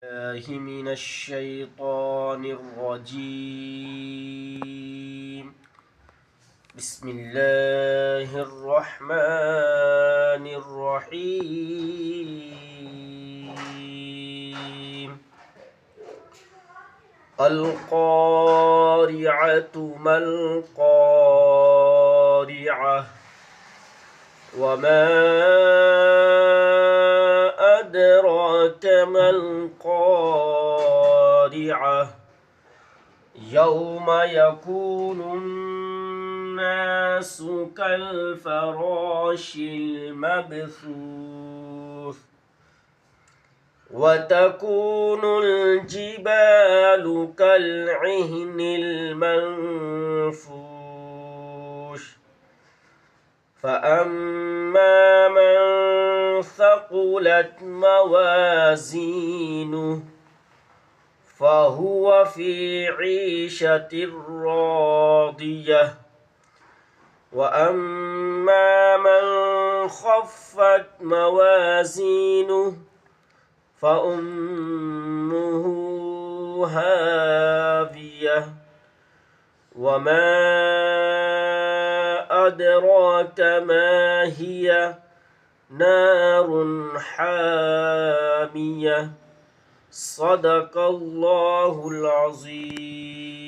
الله من الشيطان الرجيم. بسم الله الرحمن الرحيم. القارعة ما القارعة وما أدراك ما القارعة يوم يكون الناس كالفراش المبثوث وتكون الجبال كالعهن المنفوش فأما من ثقلت موازينه فهو في عيشة راضية وأما من خفت موازينه فأمه هاوية وما أدراك ما هي نار حامية. صدق الله العظيم.